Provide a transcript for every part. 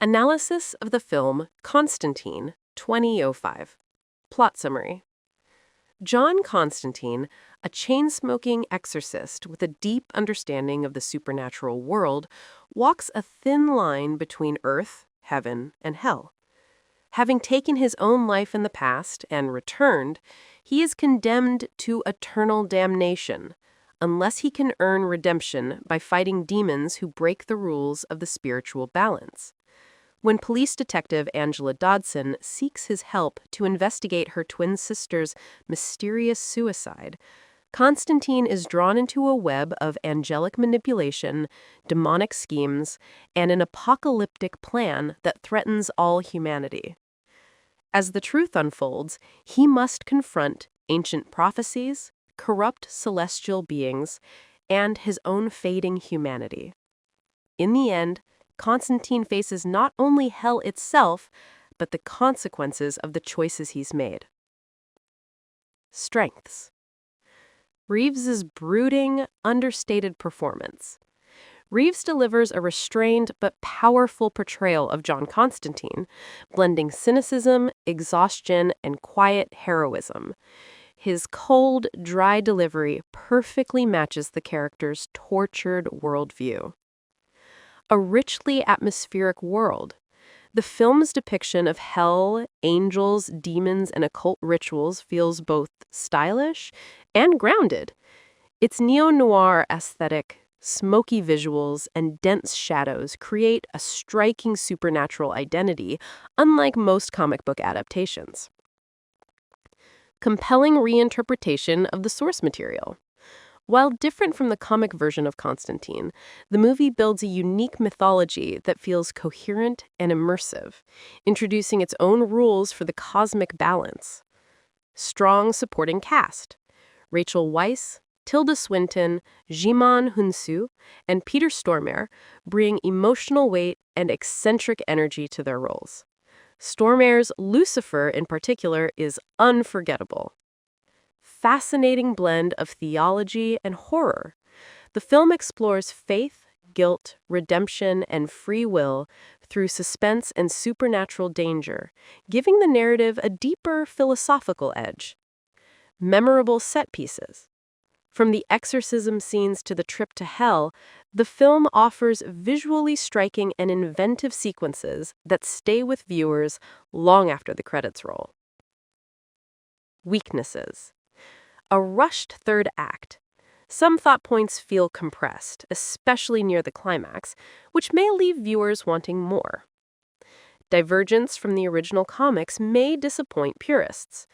Analysis of the film Constantine, 2005. Plot summary. John Constantine, a chain-smoking exorcist with a deep understanding of the supernatural world, walks a thin line between earth, heaven, and hell. Having taken his own life in the past and returned, he is condemned to eternal damnation, unless he can earn redemption by fighting demons who break the rules of the spiritual balance. When police detective Angela Dodson seeks his help to investigate her twin sister's mysterious suicide, Constantine is drawn into a web of angelic manipulation, demonic schemes, and an apocalyptic plan that threatens all humanity. As the truth unfolds, he must confront ancient prophecies, corrupt celestial beings, and his own fading humanity. In the end, Constantine faces not only hell itself, but the consequences of the choices he's made. Strengths. Reeves's brooding, understated performance. Reeves delivers a restrained but powerful portrayal of John Constantine, blending cynicism, exhaustion, and quiet heroism. His cold, dry delivery perfectly matches the character's tortured worldview. A richly atmospheric world. The film's depiction of hell, angels, demons, and occult rituals feels both stylish and grounded. Its neo-noir aesthetic, smoky visuals, and dense shadows create a striking supernatural identity, unlike most comic book adaptations. Compelling reinterpretation of the source material. While different from the comic version of Constantine, the movie builds a unique mythology that feels coherent and immersive, introducing its own rules for the cosmic balance. Strong supporting cast. Rachel Weisz, Tilda Swinton, Jimon Hunsu, and Peter Stormare bring emotional weight and eccentric energy to their roles. Stormare's Lucifer, in particular, is unforgettable. Fascinating blend of theology and horror. The film explores faith, guilt, redemption, and free will through suspense and supernatural danger, giving the narrative a deeper philosophical edge. Memorable set pieces. From the exorcism scenes to the trip to hell, the film offers visually striking and inventive sequences that stay with viewers long after the credits roll. Weaknesses. A rushed third act. Some thought points feel compressed, especially near the climax, which may leave viewers wanting more. Divergence from the original comics may disappoint purists.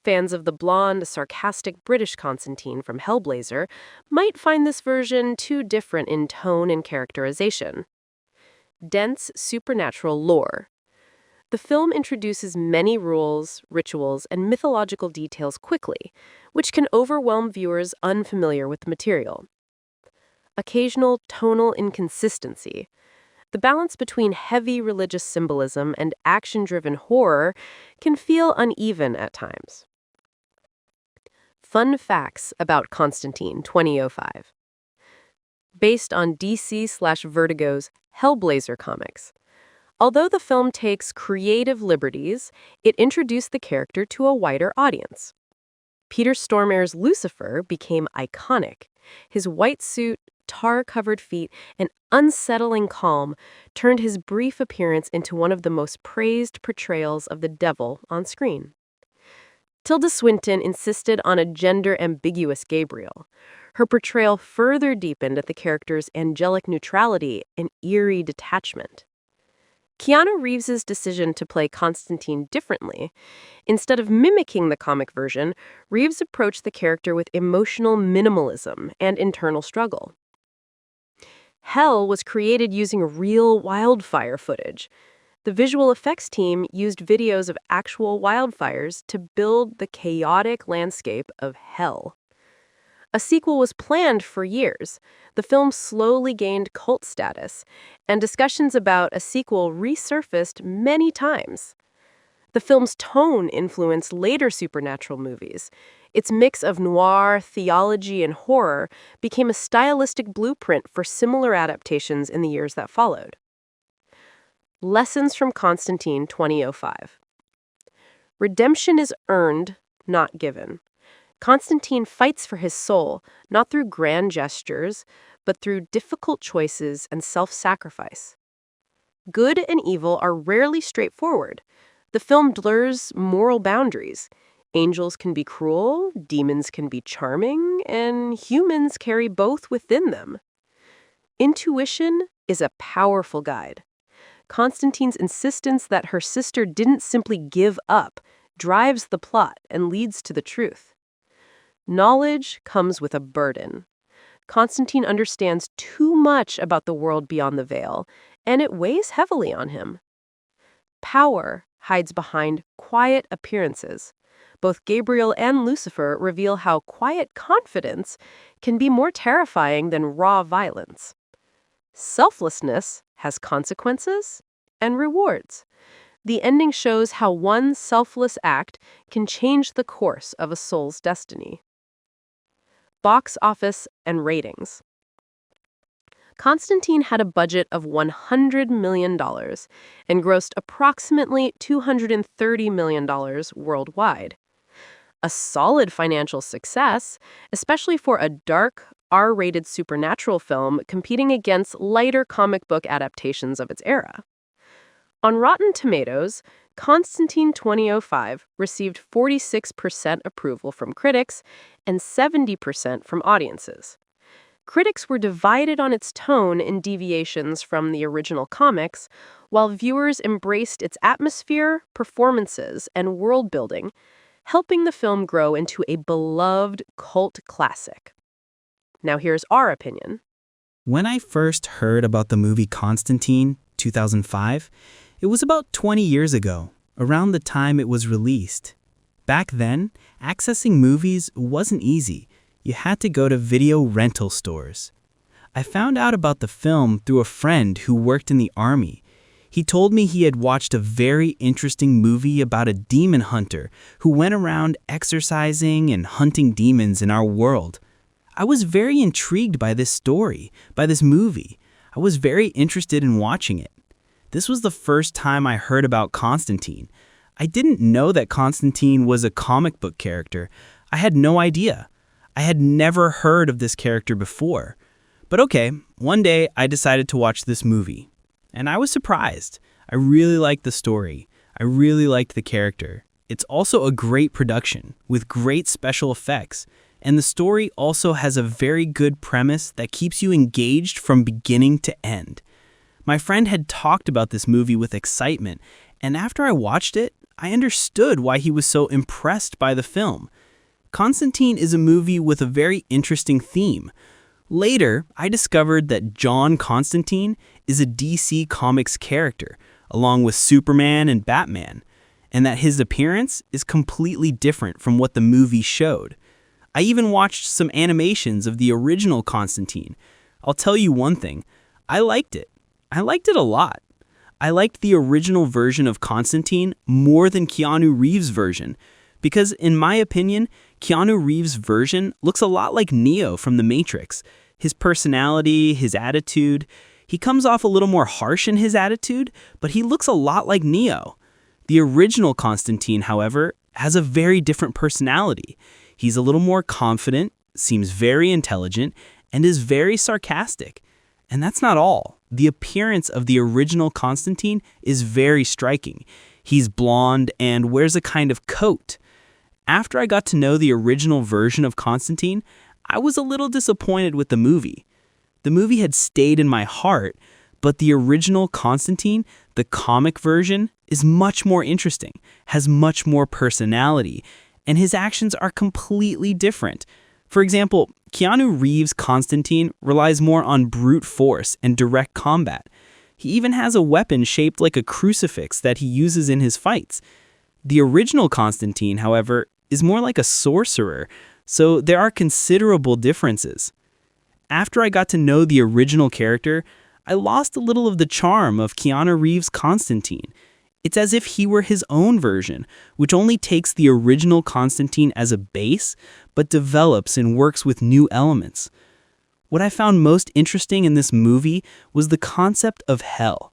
Fans of the blonde, sarcastic British Constantine from Hellblazer might find this version too different in tone and characterization. Dense supernatural lore. The film introduces many rules, rituals, and mythological details quickly, which can overwhelm viewers unfamiliar with the material. Occasional tonal inconsistency. The balance between heavy religious symbolism and action-driven horror can feel uneven at times. Fun facts about Constantine, 2005. Based on DC/Vertigo's Hellblazer comics. Although the film takes creative liberties, it introduced the character to a wider audience. Peter Stormare's Lucifer became iconic. His white suit, tar-covered feet, and unsettling calm turned his brief appearance into one of the most praised portrayals of the devil on screen. Tilda Swinton insisted on a gender-ambiguous Gabriel. Her portrayal further deepened the character's angelic neutrality and eerie detachment. Keanu Reeves's decision to play Constantine differently. Instead of mimicking the comic version, Reeves approached the character with emotional minimalism and internal struggle. Hell was created using real wildfire footage. The visual effects team used videos of actual wildfires to build the chaotic landscape of hell. A sequel was planned for years. The film slowly gained cult status, and discussions about a sequel resurfaced many times. The film's tone influenced later supernatural movies. Its mix of noir, theology, and horror became a stylistic blueprint for similar adaptations in the years that followed. Lessons from Constantine 2005. Redemption is earned, not given. Constantine fights for his soul, not through grand gestures, but through difficult choices and self-sacrifice. Good and evil are rarely straightforward. The film blurs moral boundaries. Angels can be cruel, demons can be charming, and humans carry both within them. Intuition is a powerful guide. Constantine's insistence that her sister didn't simply give up drives the plot and leads to the truth. Knowledge comes with a burden. Constantine understands too much about the world beyond the veil, and it weighs heavily on him. Power hides behind quiet appearances. Both Gabriel and Lucifer reveal how quiet confidence can be more terrifying than raw violence. Selflessness has consequences and rewards. The ending shows how one selfless act can change the course of a soul's destiny. Box office and ratings. Constantine had a budget of $100 million and grossed approximately $230 million worldwide. A solid financial success, especially for a dark, R-rated supernatural film competing against lighter comic book adaptations of its era. On Rotten Tomatoes, Constantine 2005 received 46% approval from critics and 70% from audiences. Critics were divided on its tone and deviations from the original comics, while viewers embraced its atmosphere, performances, and world building, helping the film grow into a beloved cult classic. Now here's our opinion. When I first heard about the movie Constantine, 2005, it was about 20 years ago, around the time it was released. Back then, accessing movies wasn't easy. You had to go to video rental stores. I found out about the film through a friend who worked in the army. He told me he had watched a very interesting movie about a demon hunter who went around exorcising and hunting demons in our world. I was very intrigued by this story, by this movie. I was very interested in watching it. This was the first time I heard about Constantine. I didn't know that Constantine was a comic book character. I had no idea. I had never heard of this character before. But okay, one day I decided to watch this movie. And I was surprised. I really liked the story. I really liked the character. It's also a great production with great special effects. And the story also has a very good premise that keeps you engaged from beginning to end. My friend had talked about this movie with excitement, and after I watched it, I understood why he was so impressed by the film. Constantine is a movie with a very interesting theme. Later, I discovered that John Constantine is a DC Comics character, along with Superman and Batman, and that his appearance is completely different from what the movie showed. I even watched some animations of the original Constantine. I'll tell you one thing, I liked it. I liked it a lot. I liked the original version of Constantine more than Keanu Reeves' version, because in my opinion, Keanu Reeves' version looks a lot like Neo from The Matrix. His personality, his attitude, he comes off a little more harsh in his attitude, but he looks a lot like Neo. The original Constantine, however, has a very different personality. He's a little more confident, seems very intelligent, and is very sarcastic. And that's not all. The appearance of the original Constantine is very striking. He's blonde and wears a kind of coat. After I got to know the original version of Constantine, I was a little disappointed with the movie. The movie had stayed in my heart, but the original Constantine, the comic version, is much more interesting, has much more personality, and his actions are completely different. For example, Keanu Reeves' Constantine relies more on brute force and direct combat. He even has a weapon shaped like a crucifix that he uses in his fights. The original Constantine, however, is more like a sorcerer, so there are considerable differences. After I got to know the original character, I lost a little of the charm of Keanu Reeves' Constantine. It's as if he were his own version, which only takes the original Constantine as a base, but develops and works with new elements. What I found most interesting in this movie was the concept of hell.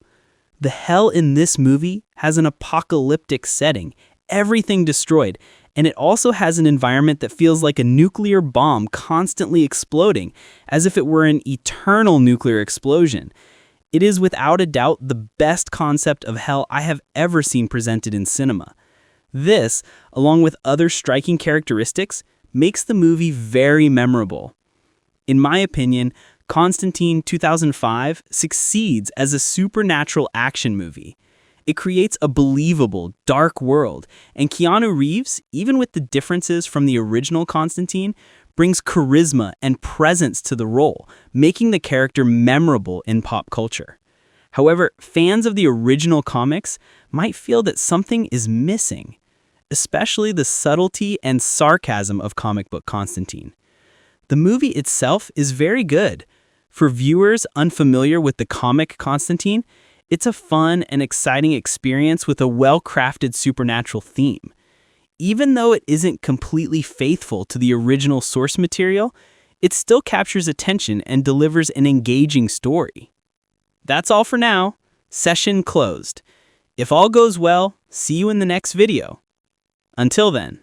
The hell in this movie has an apocalyptic setting, everything destroyed, and it also has an environment that feels like a nuclear bomb constantly exploding, as if it were an eternal nuclear explosion. It is without a doubt the best concept of hell I have ever seen presented in cinema. This, along with other striking characteristics, makes the movie very memorable. In my opinion, Constantine 2005 succeeds as a supernatural action movie. It creates a believable, dark world, and Keanu Reeves, even with the differences from the original Constantine, brings charisma and presence to the role, making the character memorable in pop culture. However, fans of the original comics might feel that something is missing, especially the subtlety and sarcasm of comic book Constantine. The movie itself is very good. For viewers unfamiliar with the comic Constantine, it's a fun and exciting experience with a well-crafted supernatural theme. Even though it isn't completely faithful to the original source material, it still captures attention and delivers an engaging story. That's all for now. Session closed. If all goes well, see you in the next video. Until then.